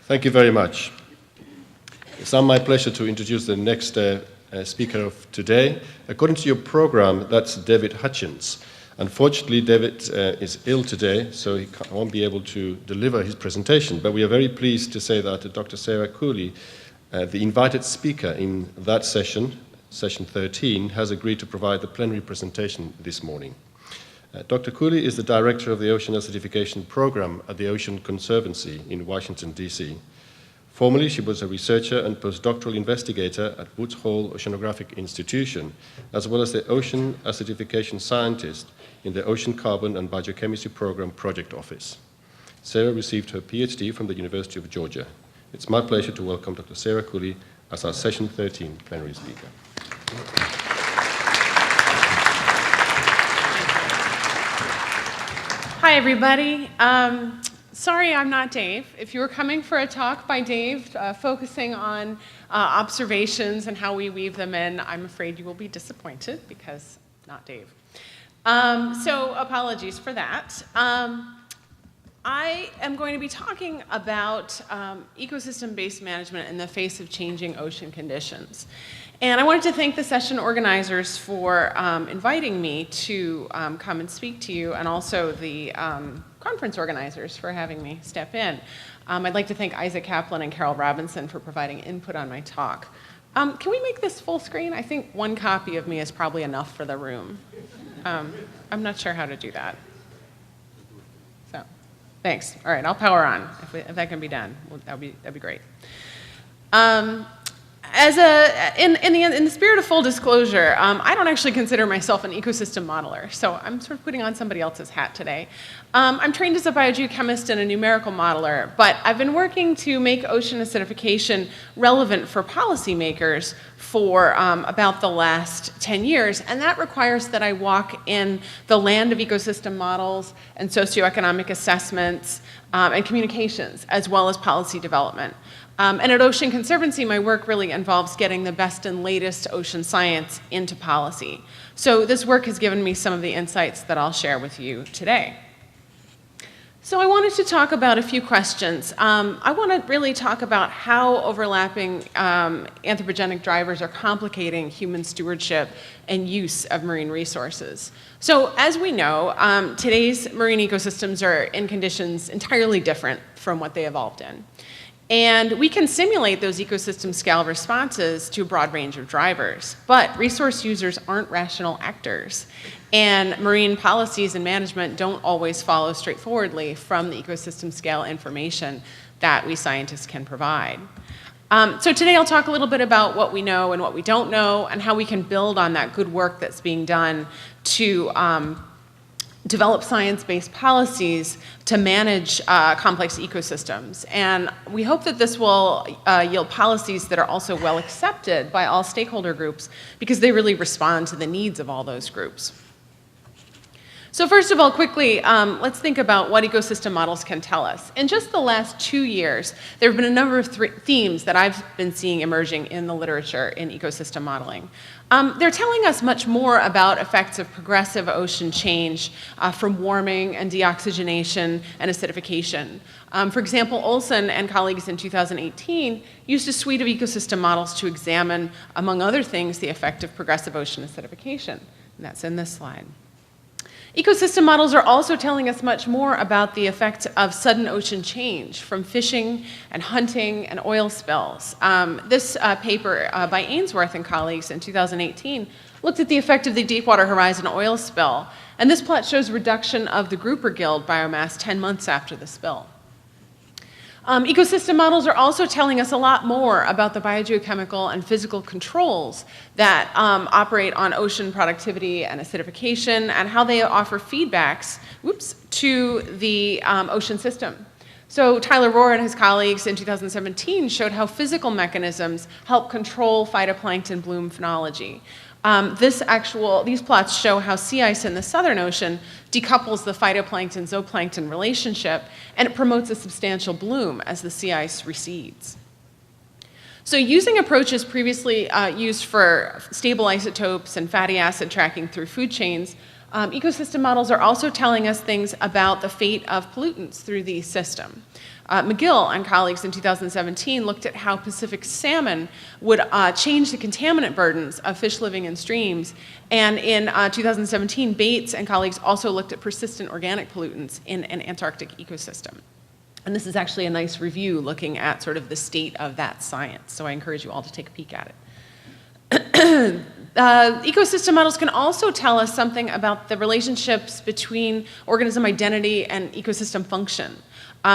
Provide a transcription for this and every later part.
Thank you very much. It's now my pleasure to introduce the next speaker of today. According to your program, that's David Hutchins. Unfortunately, David is ill today, so he won't be able to deliver his presentation, but we are very pleased to say that Dr. Sarah Cooley, the invited speaker in that session, session 13, has agreed to provide the plenary presentation this morning. Dr. Cooley is the director of the Ocean Acidification Program at the Ocean Conservancy in Washington, D.C. Formerly, she was a researcher and postdoctoral investigator at Woods Hole Oceanographic Institution, as well as the Ocean Acidification Scientist in the Ocean Carbon and Biochemistry Program Project Office. Sarah received her PhD from the University of Georgia. It's my pleasure to welcome Dr. Sarah Cooley as our Session 13 plenary speaker. Hi, everybody. Sorry I'm not Dave. If you were coming for a talk by Dave focusing on observations and how we weave them in, I'm afraid you will be disappointed because not Dave. So apologies for that. I am going to be talking about ecosystem-based management in the face of changing ocean conditions. And I wanted to thank the session organizers for inviting me to come and speak to you, and also the conference organizers for having me step in. I'd like to thank Isaac Kaplan and Carol Robinson for providing input on my talk. Can we make this full screen? I think one copy of me is probably enough for the room. I'm not sure how to do that. So, thanks. All right, I'll power on. If that can be done, that'd be great. In the spirit of full disclosure, I don't actually consider myself an ecosystem modeler, so I'm sort of putting on somebody else's hat today. I'm trained as a biogeochemist and a numerical modeler, but I've been working to make ocean acidification relevant for policymakers for about the last 10 years, and that requires that I walk in the land of ecosystem models and socioeconomic assessments and communications, as well as policy development. And at Ocean Conservancy, my work really involves getting the best and latest ocean science into policy. So this work has given me some of the insights that I'll share with you today. So I wanted to talk about a few questions. I want to really talk about how overlapping anthropogenic drivers are complicating human stewardship and use of marine resources. So as we know, today's marine ecosystems are in conditions entirely different from what they evolved in. And we can simulate those ecosystem scale responses to a broad range of drivers, but resource users aren't rational actors. And marine policies and management don't always follow straightforwardly from the ecosystem scale information that we scientists can provide. So today I'll talk a little bit about what we know and what we don't know, and how we can build on that good work that's being done to develop science-based policies to manage complex ecosystems. And we hope that this will yield policies that are also well accepted by all stakeholder groups, because they really respond to the needs of all those groups. So first of all, quickly, let's think about what ecosystem models can tell us. In just the last 2 years, there have been a number of themes that I've been seeing emerging in the literature in ecosystem modeling. They're telling us much more about effects of progressive ocean change from warming and deoxygenation and acidification. For example, Olson and colleagues in 2018 used a suite of ecosystem models to examine, among other things, the effect of progressive ocean acidification. And that's in this slide. Ecosystem models are also telling us much more about the effect of sudden ocean change from fishing and hunting and oil spills. This paper by Ainsworth and colleagues in 2018 looked at the effect of the Deepwater Horizon oil spill, and this plot shows reduction of the grouper gill biomass 10 months after the spill. Ecosystem models are also telling us a lot more about the biogeochemical and physical controls that operate on ocean productivity and acidification, and how they offer feedbacks to the ocean system. So Tyler Rohr and his colleagues in 2017 showed how physical mechanisms help control phytoplankton bloom phenology. These plots show how sea ice in the Southern Ocean decouples the phytoplankton-zooplankton relationship, and it promotes a substantial bloom as the sea ice recedes. So using approaches previously used for stable isotopes and fatty acid tracking through food chains, Ecosystem models are also telling us things about the fate of pollutants through the system. McGill and colleagues in 2017 looked at how Pacific salmon would change the contaminant burdens of fish living in streams. And in 2017, Bates and colleagues also looked at persistent organic pollutants in an Antarctic ecosystem. And this is actually a nice review looking at sort of the state of that science. So I encourage you all to take a peek at it. Ecosystem models can also tell us something about the relationships between organism identity and ecosystem function.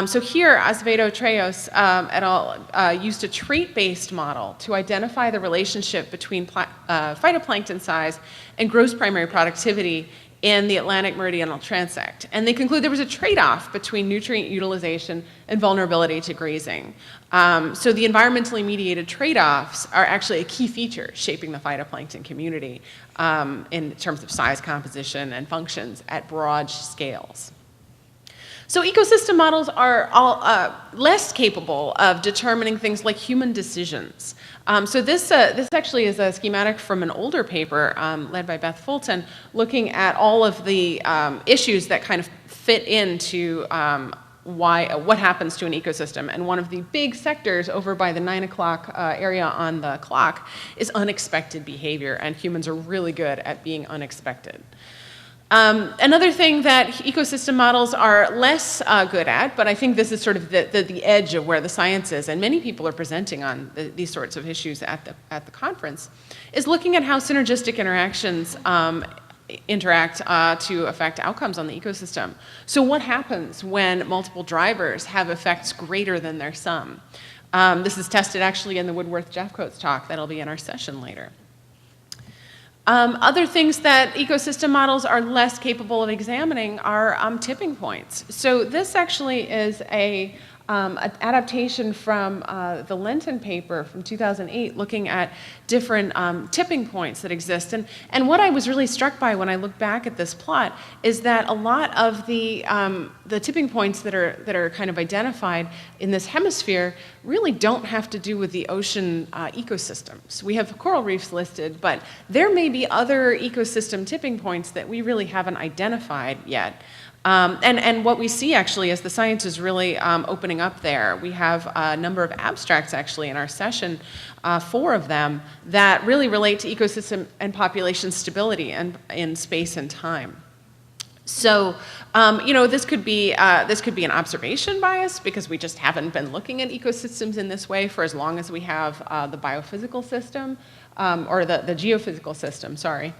So here, Azevedo Trejos et al. Used a trait-based model to identify the relationship between phytoplankton size and gross primary productivity in the Atlantic meridional transect. And they conclude there was a trade-off between nutrient utilization and vulnerability to grazing. So the environmentally mediated trade-offs are actually a key feature shaping the phytoplankton community in terms of size, composition, and functions at broad scales. So ecosystem models are all less capable of determining things like human decisions. So this actually is a schematic from an older paper led by Beth Fulton, looking at all of the issues that kind of fit into what happens to an ecosystem. And one of the big sectors over by the 9 o'clock area on the clock is unexpected behavior, and humans are really good at being unexpected. Another thing that ecosystem models are less good at, but I think this is sort of the edge of where the science is, and many people are presenting on these sorts of issues at the conference, is looking at how synergistic interactions interact to affect outcomes on the ecosystem. So what happens when multiple drivers have effects greater than their sum? This is tested actually in the Woodworth-Jeffcoats talk that'll be in our session later. Other things that ecosystem models are less capable of examining are tipping points. So this actually is an adaptation from the Lenton paper from 2008 looking at different tipping points that exist. And what I was really struck by when I look back at this plot is that a lot of the tipping points that are kind of identified in this hemisphere really don't have to do with the ocean ecosystems. We have coral reefs listed, but there may be other ecosystem tipping points that we really haven't identified yet. And what we see actually is the science is really opening up there. We have a number of abstracts actually in our session, 4 of them, that really relate to ecosystem and population stability and in space and time. So, this could be an observation bias because we just haven't been looking at ecosystems in this way for as long as we have the biophysical system, or the geophysical system, sorry.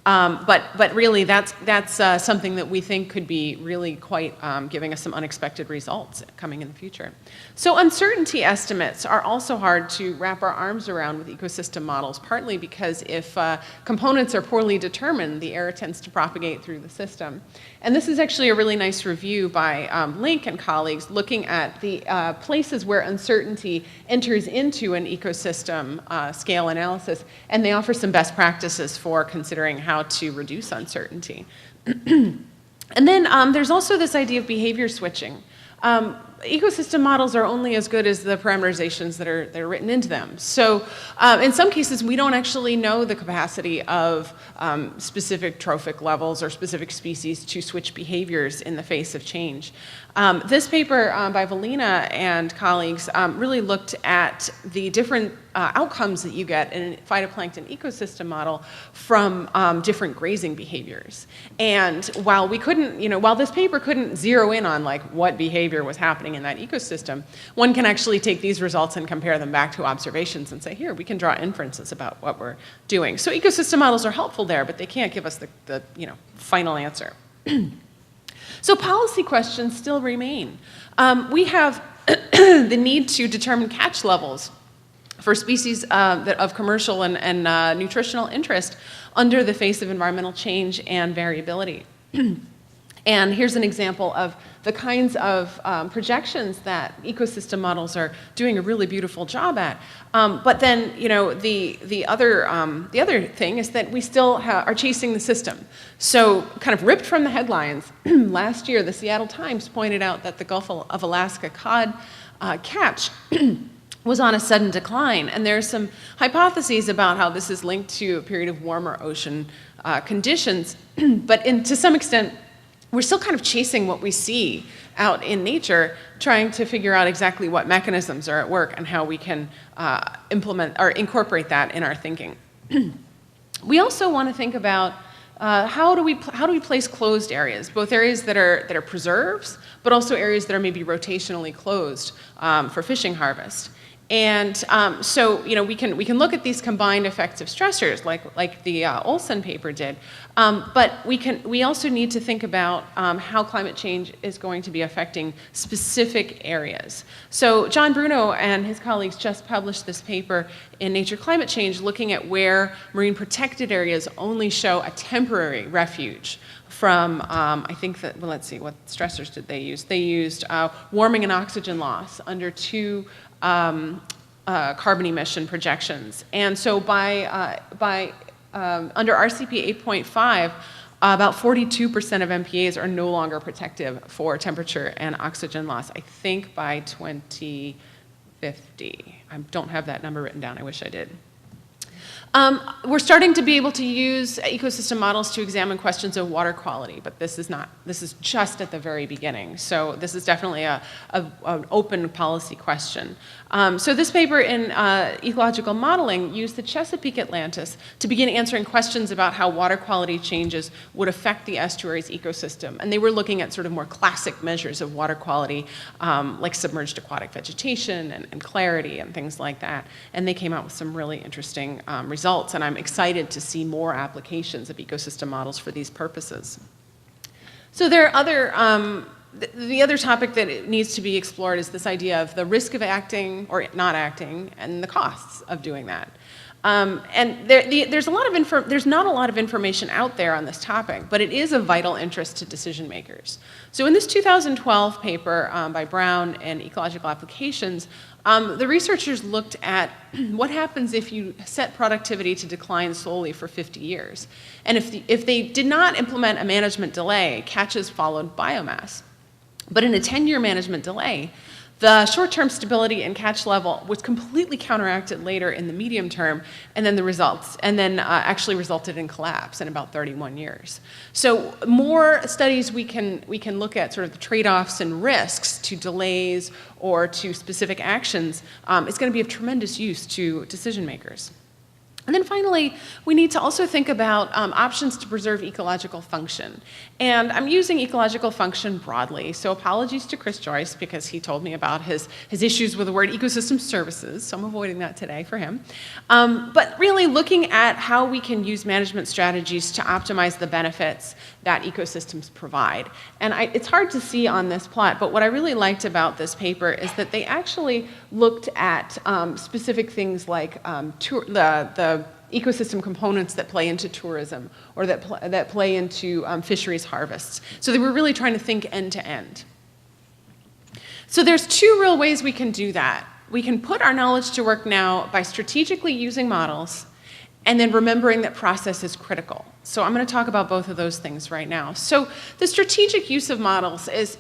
But really, that's something that we think could be really quite giving us some unexpected results coming in the future. So uncertainty estimates are also hard to wrap our arms around with ecosystem models, partly because if components are poorly determined, the error tends to propagate through the system. And this is actually a really nice review by Link and colleagues looking at the places where uncertainty enters into an ecosystem scale analysis, and they offer some best practices for considering how to reduce uncertainty. And then there's also this idea of behavior switching. Ecosystem models are only as good as the parameterizations that are written into them. So in some cases, we don't actually know the capacity of specific trophic levels or specific species to switch behaviors in the face of change. This paper by Valina and colleagues really looked at the different outcomes that you get in a phytoplankton ecosystem model from different grazing behaviors. And while we couldn't, while this paper couldn't zero in on like what behavior was happening in that ecosystem, one can actually take these results and compare them back to observations and say, here, we can draw inferences about what we're doing. So ecosystem models are helpful there, but they can't give us the final answer. So policy questions still remain. We have the need to determine catch levels for species of commercial and nutritional interest under the face of environmental change and variability. And here's an example of the kinds of projections that ecosystem models are doing a really beautiful job at. But then, the other thing is that we still are chasing the system. So, kind of ripped from the headlines, last year the Seattle Times pointed out that the Gulf of Alaska cod catch was on a sudden decline. And there's some hypotheses about how this is linked to a period of warmer ocean conditions. But to some extent, we're still kind of chasing what we see out in nature, trying to figure out exactly what mechanisms are at work and how we can implement or incorporate that in our thinking. We also want to think about how do we place closed areas, both areas that are preserves, but also areas that are maybe rotationally closed for fishing harvest. And so, we can look at these combined effects of stressors, like the Olson paper did, but we also need to think about how climate change is going to be affecting specific areas. So John Bruno and his colleagues just published this paper in Nature Climate Change, looking at where marine protected areas only show a temporary refuge from, I think that, well, let's see, what stressors did they use? They used warming and oxygen loss under two carbon emission projections. And so under RCP 8.5, about 42% of MPAs are no longer protective for temperature and oxygen loss, I think by 2050. I don't have that number written down, I wish I did. We're starting to be able to use ecosystem models to examine questions of water quality, but this is just at the very beginning. So this is definitely an open policy question. So this paper in ecological modeling used the Chesapeake Atlantis to begin answering questions about how water quality changes would affect the estuary's ecosystem. And they were looking at sort of more classic measures of water quality, like submerged aquatic vegetation and clarity and things like that. And they came out with some really interesting results, and I'm excited to see more applications of ecosystem models for these purposes. So there are other, the other topic that needs to be explored is this idea of the risk of acting or not acting and the costs of doing that. And there's not a lot of information out there on this topic, but it is of vital interest to decision makers. So in this 2012 paper by Brown and Ecological Applications, the researchers looked at what happens if you set productivity to decline solely for 50 years. And if they did not implement a management delay, catches followed biomass. But in a 10-year management delay, the short-term stability and catch level was completely counteracted later in the medium term, and then actually resulted in collapse in about 31 years. So more studies we can look at sort of the trade-offs and risks to delays or to specific actions is going to be of tremendous use to decision makers. And then finally, we need to also think about options to preserve ecological function. And I'm using ecological function broadly, so apologies to Chris Joyce because he told me about his issues with the word ecosystem services, so I'm avoiding that today for him. But really looking at how we can use management strategies to optimize the benefits that ecosystems provide. And it's hard to see on this plot, but what I really liked about this paper is that they actually looked at specific things like the ecosystem components that play into tourism or that play into fisheries harvests. So they were really trying to think end to end. So there's two real ways we can do that. We can put our knowledge to work now by strategically using models and then remembering that process is critical. So I'm going to talk about both of those things right now. So the strategic use of models is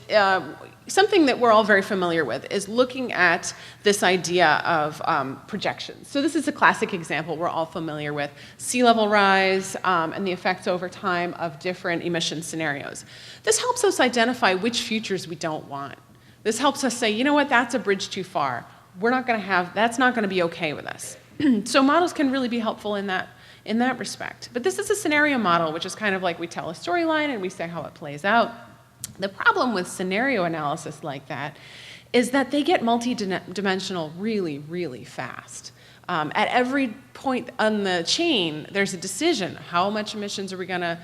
something that we're all very familiar with, is looking at this idea of projections. So this is a classic example we're all familiar with, sea level rise and the effects over time of different emission scenarios. This helps us identify which futures we don't want. This helps us say, you know what, that's a bridge too far. That's not going to be okay with us. So models can really be helpful in that respect. But this is a scenario model, which is kind of like we tell a storyline and we say how it plays out. The problem with scenario analysis like that is that they get multi-dimensional really, really fast. At every point on the chain, there's a decision. How much emissions are we going to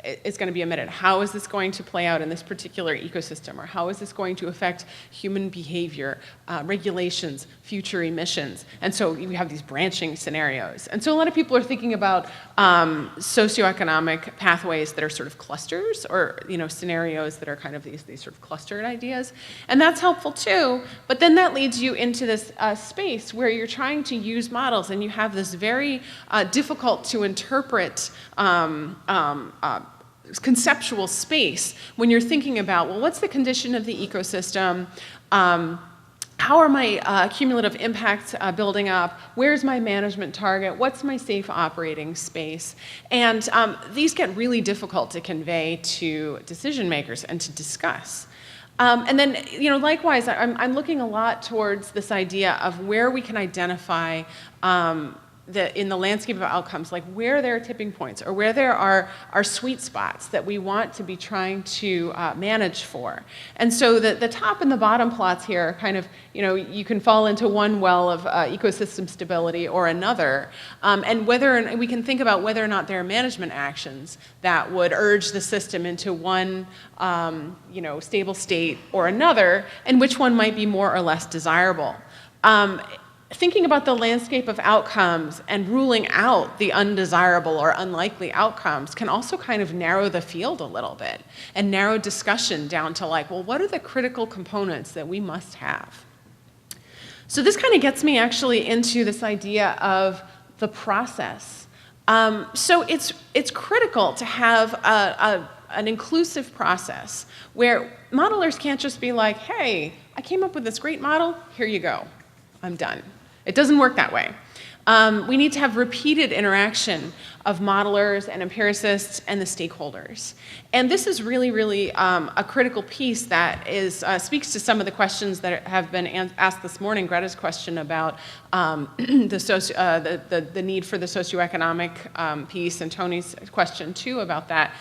is going to be emitted? How is this going to play out in this particular ecosystem? Or how is this going to affect human behavior, regulations, future emissions? And so we have these branching scenarios. And so a lot of people are thinking about socioeconomic pathways that are sort of clusters, or scenarios that are kind of these sort of clustered ideas. And that's helpful too, but then that leads you into this space where you're trying to use models and you have this very difficult to interpret conceptual space when you're thinking about, well, what's the condition of the ecosystem? How how are my cumulative impacts building up? Where's my management target? What's my safe operating space? And these get really difficult to convey to decision makers and to discuss. And then, likewise, I'm looking a lot towards this idea of where we can identify in the landscape of outcomes, like where there are tipping points or where there are sweet spots that we want to be trying to manage for. And so the top and the bottom plots here are kind of, you can fall into one well of ecosystem stability or another, and we can think about whether or not there are management actions that would urge the system into one stable state or another, and which one might be more or less desirable. Thinking about the landscape of outcomes and ruling out the undesirable or unlikely outcomes can also kind of narrow the field a little bit and narrow discussion down to what are the critical components that we must have? So this kind of gets me actually into this idea of the process. So it's critical to have an inclusive process where modelers can't just be like, hey, I came up with this great model, here you go, I'm done. It doesn't work that way. We need to have repeated interaction of modelers and empiricists and the stakeholders. And this is really, really a critical piece that speaks to some of the questions that have been asked this morning. Greta's question about the need for the socioeconomic piece, and Tony's question too about that.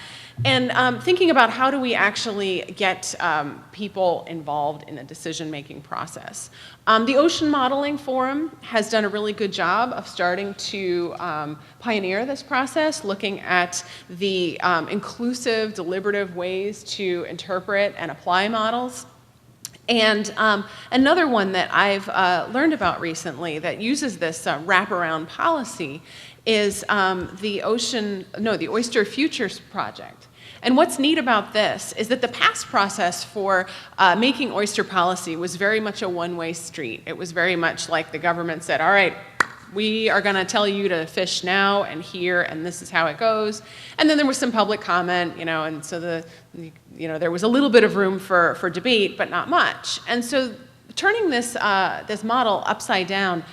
And thinking about how do we actually get people involved in the decision-making process. The Ocean Modeling Forum has done a really good job of starting to pioneer this process, looking at the inclusive, deliberative ways to interpret and apply models. And another one that I've learned about recently that uses this wraparound policy is the Oyster Futures Project. And what's neat about this is that the past process for making oyster policy was very much a one-way street. It was very much like the government said, all right, we are going to tell you to fish now and here, and this is how it goes. And then there was some public comment, and so there was a little bit of room for debate, but not much. And so turning this model upside down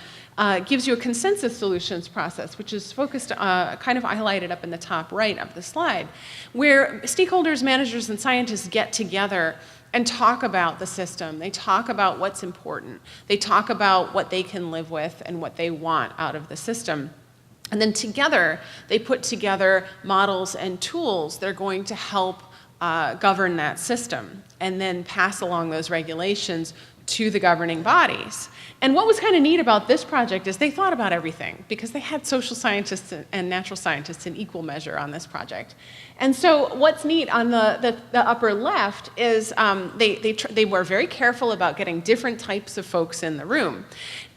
gives you a consensus solutions process, which is focused, kind of highlighted up in the top right of the slide, where stakeholders, managers, and scientists get together and talk about the system. They talk about what's important. They talk about what they can live with and what they want out of the system. And then together, they put together models and tools that are going to help govern that system, and then pass along those regulations to the governing bodies. And what was kind of neat about this project is they thought about everything, because they had social scientists and natural scientists in equal measure on this project. And so what's neat on the upper left is they were very careful about getting different types of folks in the room.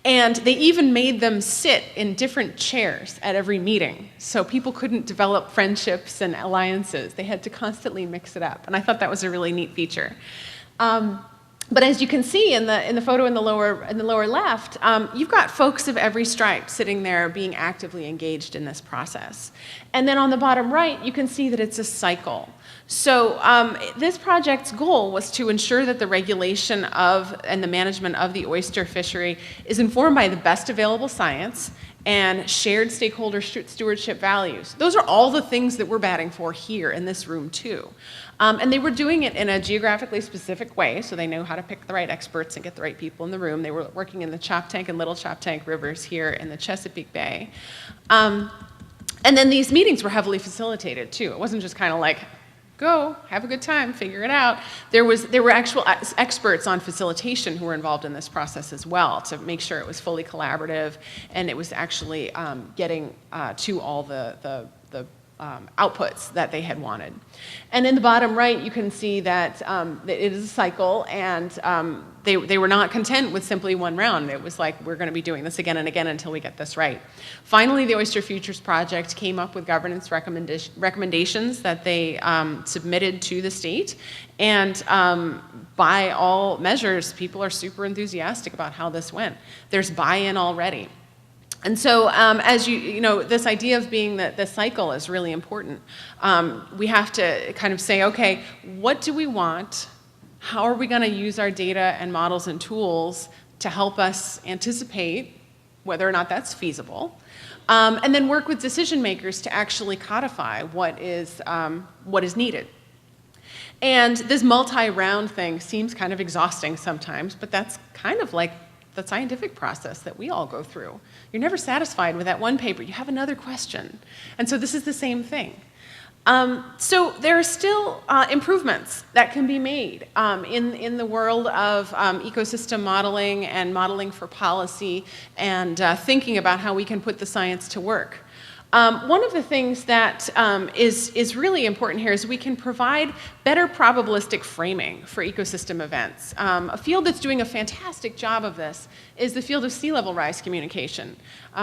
And they even made them sit in different chairs at every meeting, so people couldn't develop friendships and alliances. They had to constantly mix it up, and I thought that was a really neat feature. But as you can see in the photo in the lower left, you've got folks of every stripe sitting there being actively engaged in this process. And then on the bottom right, you can see that it's a cycle. So this project's goal was to ensure that the regulation of and the management of the oyster fishery is informed by the best available science and shared stakeholder stewardship values. Those are all the things that we're batting for here in this room too. And they were doing it in a geographically specific way, so they knew how to pick the right experts and get the right people in the room. They were working in the Choptank and Little Choptank rivers here in the Chesapeake Bay. And then these meetings were heavily facilitated too. It wasn't just kind of like, go, have a good time, figure it out. There were actual experts on facilitation who were involved in this process as well to make sure it was fully collaborative and it was actually getting to all the outputs that they had wanted. And in the bottom right, you can see that it is a cycle, and they were not content with simply one round. It was like, we're going to be doing this again and again until we get this right. Finally, the Oyster Futures Project came up with governance recommendations that they submitted to the state, and by all measures, people are super enthusiastic about how this went. There's buy-in already. And so as this idea of being the cycle is really important. We have to kind of say, okay, what do we want? How are we going to use our data and models and tools to help us anticipate whether or not that's feasible, and then work with decision makers to actually codify what is needed. And this multi-round thing seems kind of exhausting sometimes, but that's kind of like the scientific process that we all go through. You're never satisfied with that one paper. You have another question. And so this is the same thing. So there are still improvements that can be made in the world of ecosystem modeling and modeling for policy and thinking about how we can put the science to work. One of the things that is really important here is we can provide better probabilistic framing for ecosystem events. A field that's doing a fantastic job of this is the field of sea level rise communication.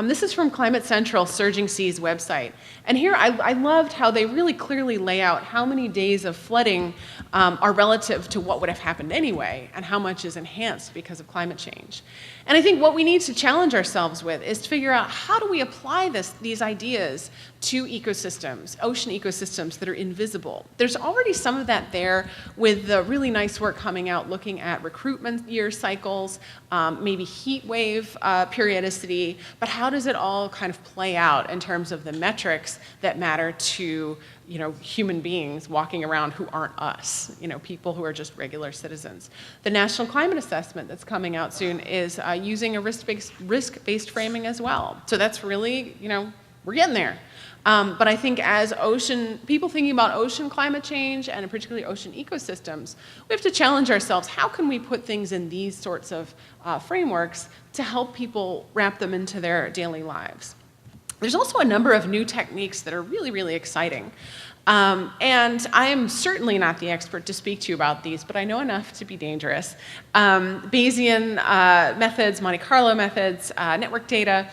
This is from Climate Central Surging Seas website. And here I loved how they really clearly lay out how many days of flooding are relative to what would have happened anyway and how much is enhanced because of climate change. And I think what we need to challenge ourselves with is to figure out how do we apply these ideas to ecosystems, ocean ecosystems that are invisible. There's already some of that there with the really nice work coming out looking at recruitment year cycles, maybe heat wave periodicity, but how does it all kind of play out in terms of the metrics that matter to human beings walking around who aren't us, people who are just regular citizens. The National Climate Assessment that's coming out soon is using a risk-based framing as well. So that's really, we're getting there. But I think as people thinking about ocean climate change and particularly ocean ecosystems, we have to challenge ourselves, how can we put things in these sorts of frameworks to help people wrap them into their daily lives? There's also a number of new techniques that are really, really exciting. And I am certainly not the expert to speak to you about these, but I know enough to be dangerous. Bayesian methods, Monte Carlo methods, network data,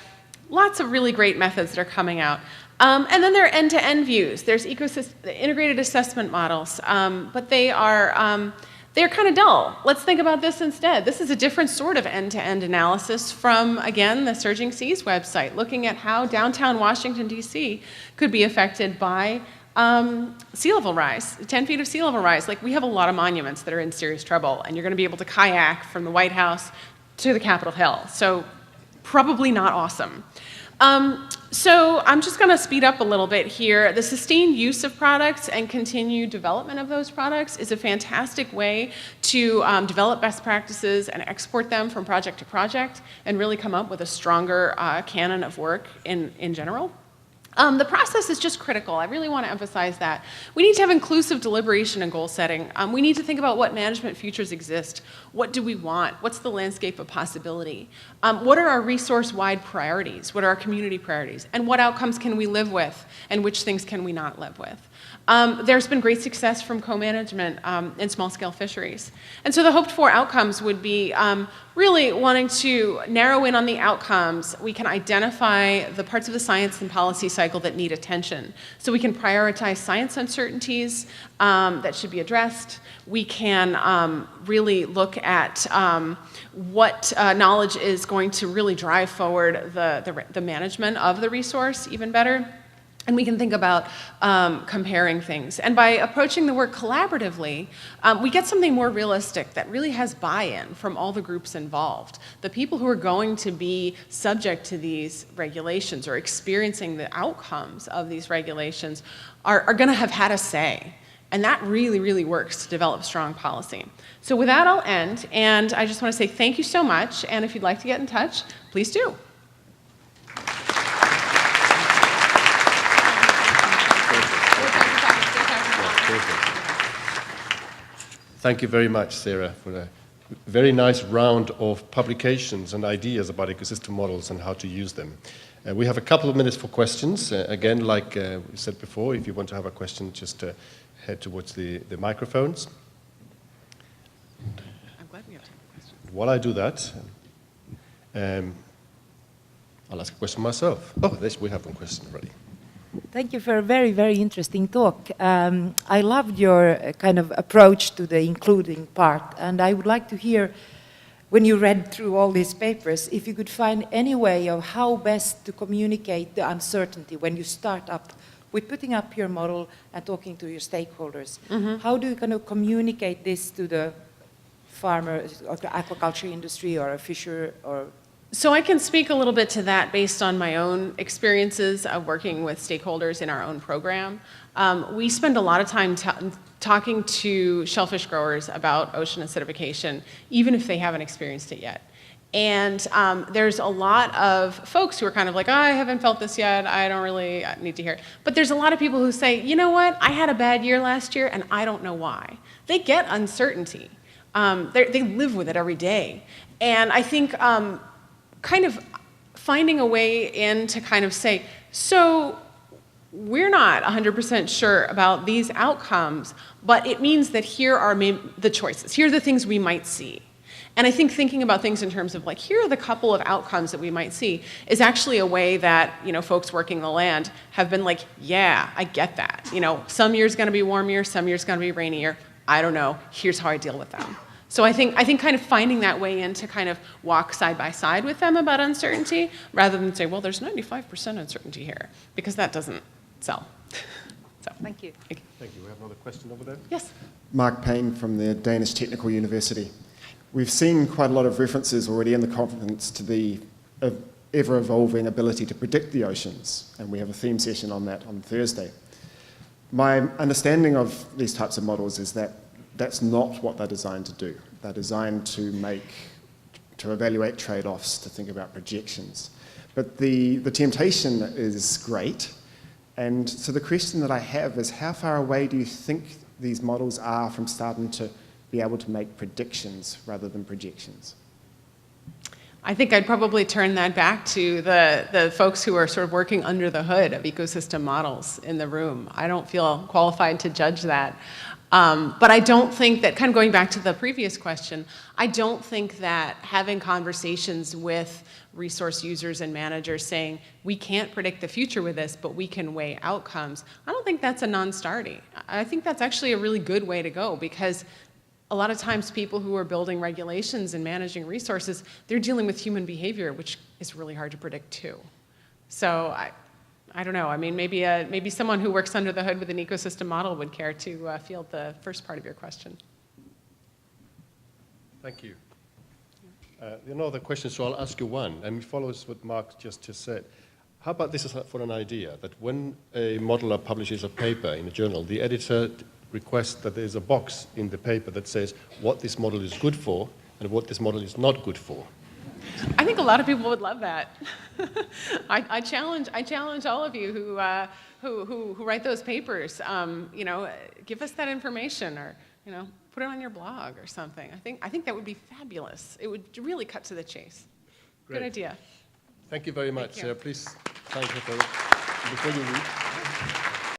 lots of really great methods that are coming out. And then there are end-to-end views. There's integrated assessment models, but they're kind of dull. Let's think about this instead. This is a different sort of end-to-end analysis from, again, the Surging Seas website, looking at how downtown Washington, D.C. could be affected by sea level rise, 10 feet of sea level rise. Like, we have a lot of monuments that are in serious trouble, and you're going to be able to kayak from the White House to the Capitol Hill. So probably not awesome. So I'm just going to speed up a little bit here. The sustained use of products and continued development of those products is a fantastic way to develop best practices and export them from project to project and really come up with a stronger canon of work in general. The process is just critical. I really want to emphasize that. We need to have inclusive deliberation and goal setting. We need to think about what management futures exist. What do we want? What's the landscape of possibility? What are our resource-wide priorities? What are our community priorities? And what outcomes can we live with? And which things can we not live with? There's been great success from co-management in small-scale fisheries. And so the hoped-for outcomes would be really wanting to narrow in on the outcomes. We can identify the parts of the science and policy cycle that need attention. So we can prioritize science uncertainties that should be addressed. We can really look at what knowledge is going to really drive forward the management of the resource even better. And we can think about comparing things. And by approaching the work collaboratively, we get something more realistic that really has buy-in from all the groups involved. The people who are going to be subject to these regulations or experiencing the outcomes of these regulations are going to have had a say. And that really, really works to develop strong policy. So with that, I'll end. And I just want to say thank you so much. And if you'd like to get in touch, please do. Thank you very much, Sarah, for a very nice round of publications and ideas about ecosystem models and how to use them. We have a couple of minutes for questions. Again, like we said before, if you want to have a question, just head towards the microphones. I'm glad we have time for questions. While I do that, I'll ask a question myself. Oh, we have one question already. Thank you for a very, very interesting talk. I loved your kind of approach to the including part, and I would like to hear, when you read through all these papers, if you could find any way of how best to communicate the uncertainty when you start up with putting up your model and talking to your stakeholders. Mm-hmm. How do you kind of communicate this to the farmer or the aquaculture industry or a fisher or? So I can speak a little bit to that based on my own experiences of working with stakeholders in our own program. We spend a lot of time talking to shellfish growers about ocean acidification, even if they haven't experienced it yet. And there's a lot of folks who are kind of like, oh, I haven't felt this yet, I don't really need to hear it. But there's a lot of people who say, you know what, I had a bad year last year and I don't know why. They get uncertainty. They live with it every day. And I think kind of finding a way in to kind of say, so we're not 100% sure about these outcomes, but it means that here are the choices. Here are the things we might see. And I think thinking about things in terms of like, here are the couple of outcomes that we might see is actually a way that, you know, folks working the land have been like, yeah, I get that. You know, some years going to be warm year, some years going to be rainy year. I don't know. Here's how I deal with them. So I think kind of finding that way in to kind of walk side by side with them about uncertainty rather than say, well, there's 95% uncertainty here, because that doesn't sell. So, Thank you. Thank you. We have another question over there. Yes. Mark Payne from the Danish Technical University. We've seen quite a lot of references already in the conference to the ever-evolving ability to predict the oceans, and we have a theme session on that on Thursday. My understanding of these types of models is that that's not what they're designed to do. They're designed to evaluate trade-offs, to think about projections. But the temptation is great, and so the question that I have is, how far away do you think these models are from starting to be able to make predictions rather than projections? I think I'd probably turn that back to the folks who are sort of working under the hood of ecosystem models in the room. I don't feel qualified to judge that. But I don't think that, kind of going back to the previous question, I don't think that having conversations with resource users and managers saying, we can't predict the future with this, but we can weigh outcomes, I don't think that's a non-starter. I think that's actually a really good way to go, because a lot of times people who are building regulations and managing resources, they're dealing with human behavior, which is really hard to predict too. So I don't know. I mean, maybe someone who works under the hood with an ecosystem model would care to field the first part of your question. Thank you. There are no other questions, so I'll ask you one, and it follows what Mark just said. How about this for an idea, that when a modeler publishes a paper in a journal, the editor requests that there's a box in the paper that says what this model is good for and what this model is not good for. I think a lot of people would love that. I challenge all of you who write those papers. You know, give us that information, or you know, put it on your blog or something. I think that would be fabulous. It would really cut to the chase. Great. Good idea. Thank you very much. Thank you. Please thank you for before you leave.